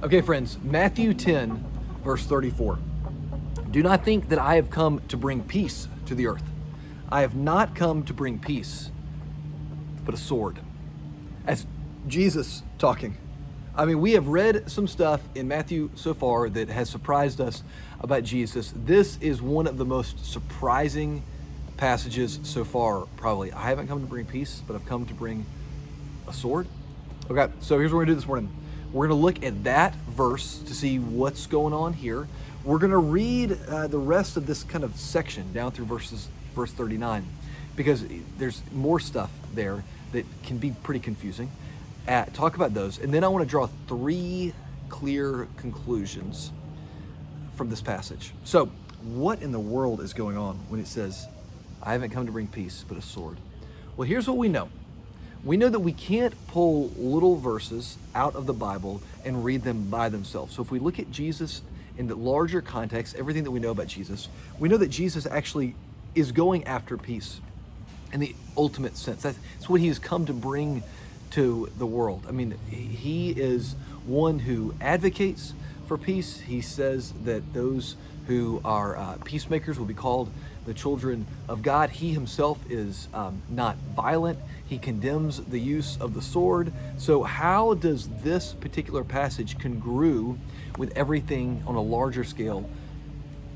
Okay, friends, Matthew 10, verse 34. Do not think that I have come to bring peace to the earth. I have not come to bring peace, but a sword. That's Jesus talking. I mean, we have read some stuff in Matthew so far that has surprised us about Jesus. This is one of the most surprising passages so far, probably. I haven't come to bring peace, but I've come to bring a sword. Okay, so here's what we're gonna do this morning. We're gonna look at that verse to see what's going on here. We're gonna read the rest of this kind of section down through verse 39, because there's more stuff there that can be pretty confusing. Talk about those, and then I want to draw three clear conclusions from this passage. So, what in the world is going on when it says, I haven't come to bring peace, but a sword? Well, here's what we know. We know that we can't pull little verses out of the Bible and read them by themselves. So if we look at Jesus in the larger context, everything that we know about Jesus, we know that Jesus actually is going after peace in the ultimate sense. That's what he has come to bring to the world. I mean, he is one who advocates for peace. He says that those who are peacemakers will be called the children of God. He himself is not violent. He condemns the use of the sword. So how does this particular passage congru with everything on a larger scale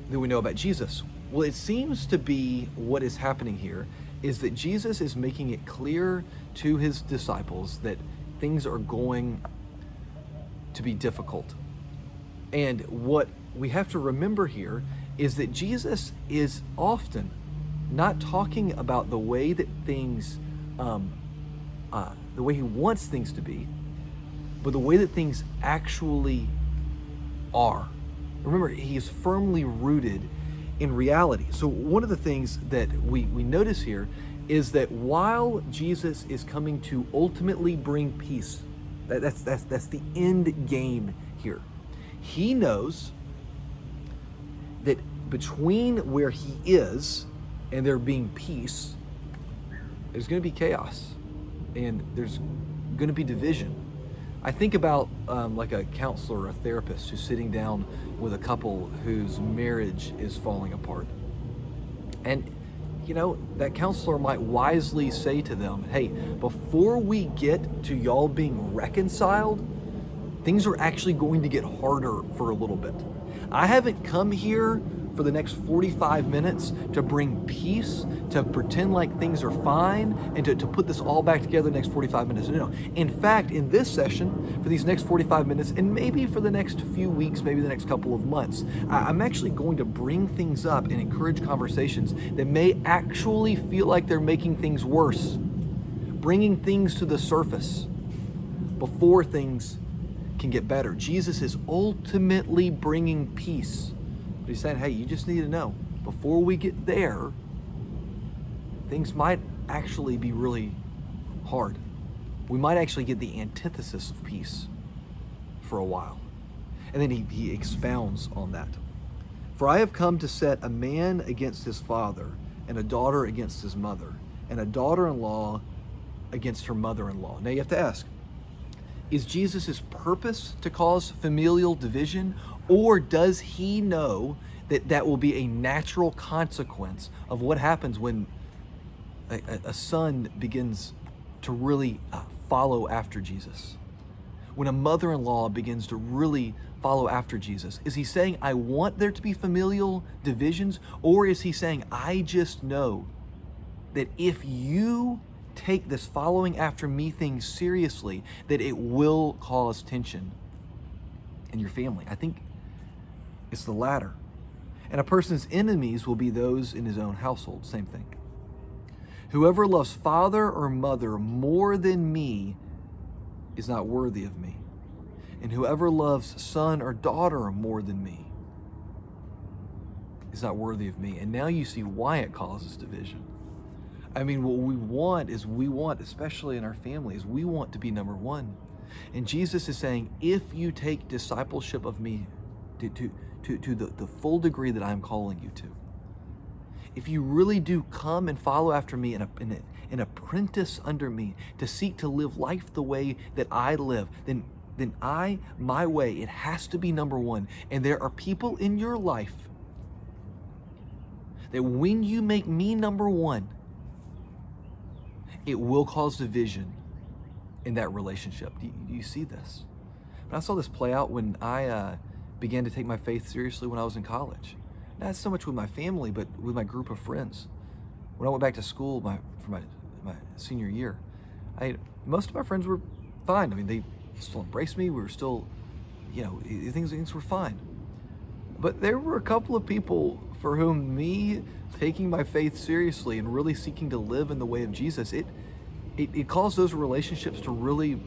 that we know about Jesus? Well, it seems to be what is happening here is that Jesus is making it clear to his disciples that things are going to be difficult. And what we have to remember here is that Jesus is often not talking about the way that things, the way he wants things to be, but the way that things actually are. Remember, he is firmly rooted in reality. So one of the things that we notice here is that while Jesus is coming to ultimately bring peace, that's the end game here. He knows that between where he is and there being peace, there's going to be chaos and there's going to be division. I think about like a counselor or a therapist who's sitting down with a couple whose marriage is falling apart. And, you know, that counselor might wisely say to them, hey, before we get to y'all being reconciled, things are actually going to get harder for a little bit. I haven't come here for the next 45 minutes to bring peace, to pretend like things are fine, and to put this all back together the next 45 minutes. No. In fact, in this session, for these next 45 minutes, and maybe for the next few weeks, maybe the next couple of months, I'm actually going to bring things up and encourage conversations that may actually feel like they're making things worse, bringing things to the surface before things can get better. Jesus is ultimately bringing peace. But he's saying, hey, you just need to know, before we get there, things might actually be really hard. We might actually get the antithesis of peace for a while. And then he expounds on that. For I have come to set a man against his father, and a daughter against his mother, and a daughter-in-law against her mother-in-law. Now you have to ask, is Jesus' purpose to cause familial division, or does he know that that will be a natural consequence of what happens when a son begins to really follow after Jesus? When a mother-in-law begins to really follow after Jesus? Is he saying, I want there to be familial divisions? Or is he saying, I just know that if you take this following after me thing seriously, that it will cause tension in your family? I think it's the latter. And a person's enemies will be those in his own household. Same thing. Whoever loves father or mother more than me is not worthy of me. And whoever loves son or daughter more than me is not worthy of me. And now you see why it causes division. I mean, what we want, especially in our families, we want to be number one. And Jesus is saying, if you take discipleship of me to the full degree that I'm calling you to, if you really do come and follow after me and apprentice under me to seek to live life the way that I live, then my way, it has to be number one. And there are people in your life that when you make me number one, it will cause division in that relationship. Do you see this? But I saw this play out when I began to take my faith seriously when I was in college. Not so much with my family, but with my group of friends. When I went back to school for my senior year, most of my friends were fine. I mean, they still embraced me. We were still, things were fine. But there were a couple of people for whom me taking my faith seriously and really seeking to live in the way of Jesus, it caused those relationships to really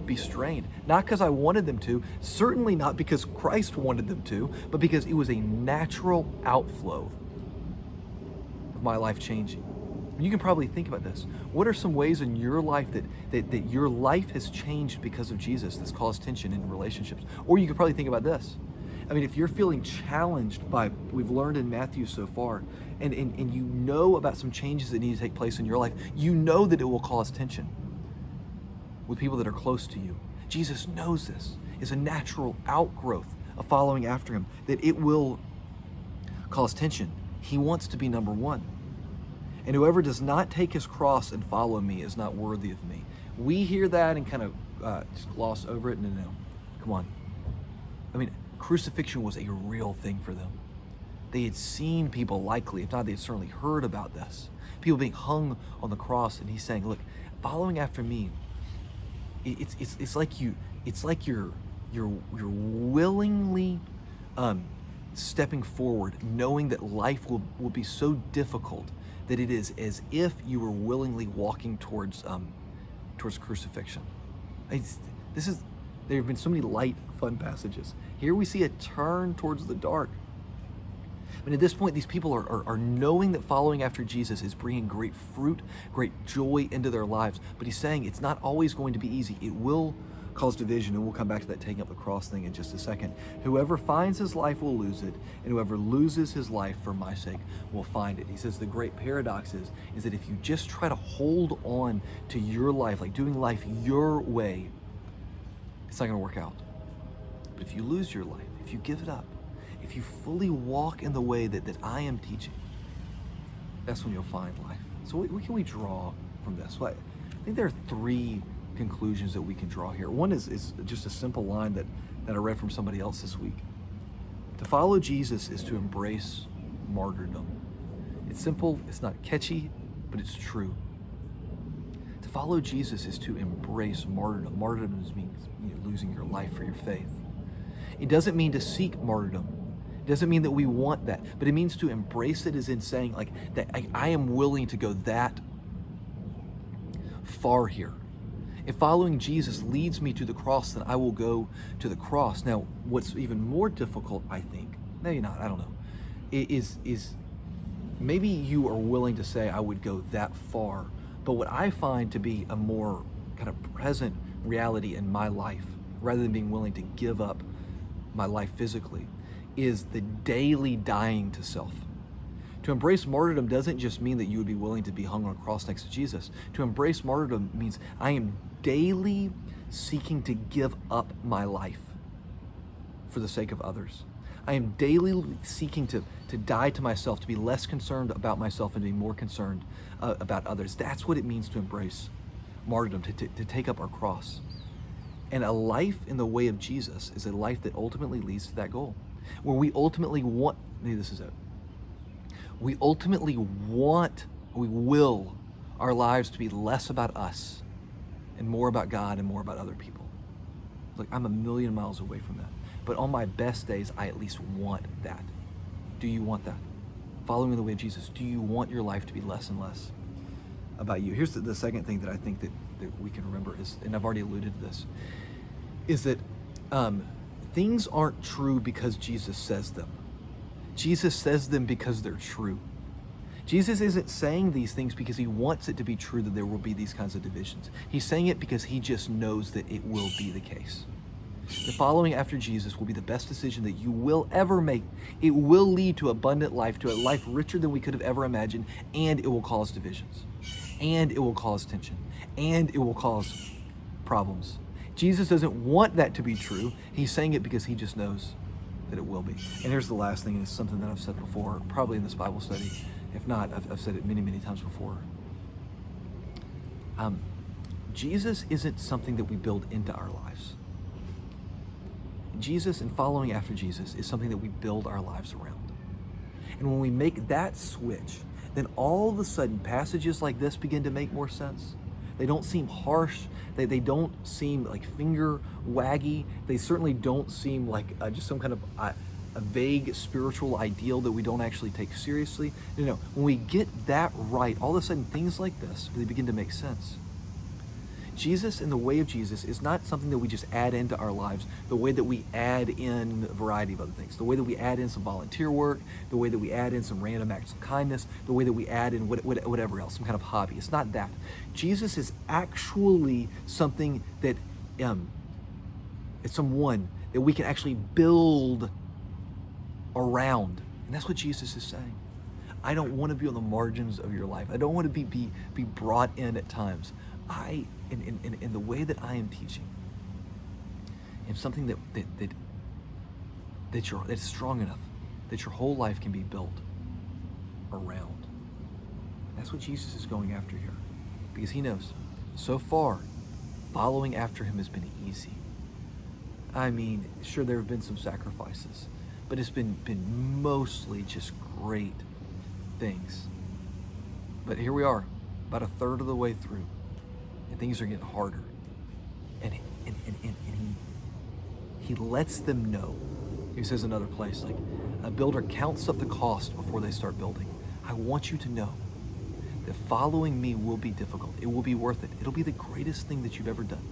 be strained. Not because I wanted them to, certainly not because Christ wanted them to, but because it was a natural outflow of my life changing. You can probably think about this. What are some ways in your life that your life has changed because of Jesus that's caused tension in relationships? Or you could probably think about this. I mean, if you're feeling challenged by what we've learned in Matthew so far, and you know about some changes that need to take place in your life, you know that it will cause tension with people that are close to you. Jesus knows this. It's a natural outgrowth of following after him, that it will cause tension. He wants to be number one. And whoever does not take his cross and follow me is not worthy of me. We hear that and kind of just gloss over it. No, come on. I mean, crucifixion was a real thing for them. They had seen people, likely, if not, they had certainly heard about this. People being hung on the cross, and he's saying, look, following after me, it's like you're willingly stepping forward, knowing that life will be so difficult that it is as if you were willingly walking towards crucifixion. There have been so many light, fun passages. Here we see a turn towards the dark. I mean, at this point, these people are knowing that following after Jesus is bringing great fruit, great joy into their lives. But he's saying it's not always going to be easy. It will cause division, and we'll come back to that taking up the cross thing in just a second. Whoever finds his life will lose it, and whoever loses his life for my sake will find it. He says the great paradox is that if you just try to hold on to your life, like doing life your way, it's not going to work out. But if you lose your life, if you give it up, if you fully walk in the way that I am teaching, that's when you'll find life. So what can we draw from this? Well, I think there are three conclusions that we can draw here. One is just a simple line that I read from somebody else this week. To follow Jesus is to embrace martyrdom. It's simple, it's not catchy, but it's true. To follow Jesus is to embrace martyrdom. Martyrdom means losing your life for your faith. It doesn't mean to seek martyrdom. It doesn't mean that we want that, but it means to embrace it as in saying like that I am willing to go that far here. If following Jesus leads me to the cross, then I will go to the cross. Now, what's even more difficult, I think, maybe not, I don't know, is maybe you are willing to say I would go that far, but what I find to be a more kind of present reality in my life, rather than being willing to give up my life physically, is the daily dying to self. To embrace martyrdom doesn't just mean that you would be willing to be hung on a cross next to Jesus. To embrace martyrdom means I am daily seeking to give up my life for the sake of others. I am daily seeking to die to myself, to be less concerned about myself and to be more concerned about others. That's what it means to embrace martyrdom, to take up our cross. And a life in the way of Jesus is a life that ultimately leads to that goal, where we ultimately want, maybe this is it, we will our lives to be less about us and more about God and more about other people. Like, I'm a million miles away from that. But on my best days, I at least want that. Do you want that? Following in the way of Jesus, do you want your life to be less and less about you? Here's the second thing that I think that we can remember is, and I've already alluded to this, is that things aren't true because Jesus says them. Jesus says them because they're true. Jesus isn't saying these things because he wants it to be true that there will be these kinds of divisions. He's saying it because he just knows that it will be the case. that following after Jesus will be the best decision that you will ever make. It will lead to abundant life, to a life richer than we could have ever imagined, and it will cause divisions, and it will cause tension, and it will cause problems. Jesus doesn't want that to be true. He's saying it because he just knows that it will be. And here's the last thing, and it's something that I've said before, probably in this Bible study. If not, I've said it many, many times before. Jesus isn't something that we build into our lives. Jesus and following after Jesus is something that we build our lives around. And when we make that switch, then all of a sudden passages like this begin to make more sense. They don't seem harsh. They don't seem like finger waggy. They certainly don't seem like just some kind of a vague spiritual ideal that we don't actually take seriously. When we get that right, all of a sudden things like this, they begin to make sense. Jesus and the way of Jesus is not something that we just add into our lives the way that we add in a variety of other things, the way that we add in some volunteer work, the way that we add in some random acts of kindness, the way that we add in whatever else, some kind of hobby. It's not that. Jesus is actually something that, it's someone that we can actually build around. And that's what Jesus is saying. I don't want to be on the margins of your life. I don't want to be brought in at times. In the way that I am teaching, in something that's strong enough that your whole life can be built around. That's what Jesus is going after here, because he knows so far following after him has been easy. I mean, sure, there have been some sacrifices, but it's been mostly just great things. But here we are, about a third of the way through, and things are getting harder. And he lets them know. He says another place, like, a builder counts up the cost before they start building. I want you to know that following me will be difficult. It will be worth it. It'll be the greatest thing that you've ever done,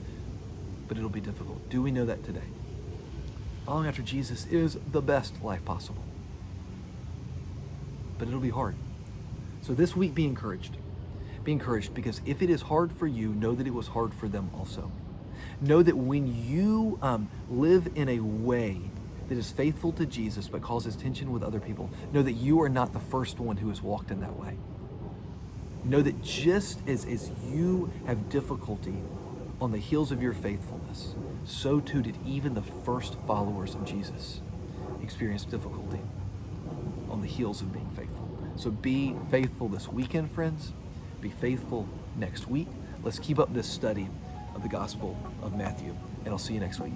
but it'll be difficult. Do we know that today? Following after Jesus is the best life possible, but it'll be hard. So this week, be encouraged. Be encouraged, because if it is hard for you, know that it was hard for them also. Know that when you live in a way that is faithful to Jesus but causes tension with other people, know that you are not the first one who has walked in that way. Know that just as you have difficulty on the heels of your faithfulness, so too did even the first followers of Jesus experience difficulty on the heels of being faithful. So be faithful this weekend, friends. Be faithful next week. Let's keep up this study of the Gospel of Matthew, and I'll see you next week.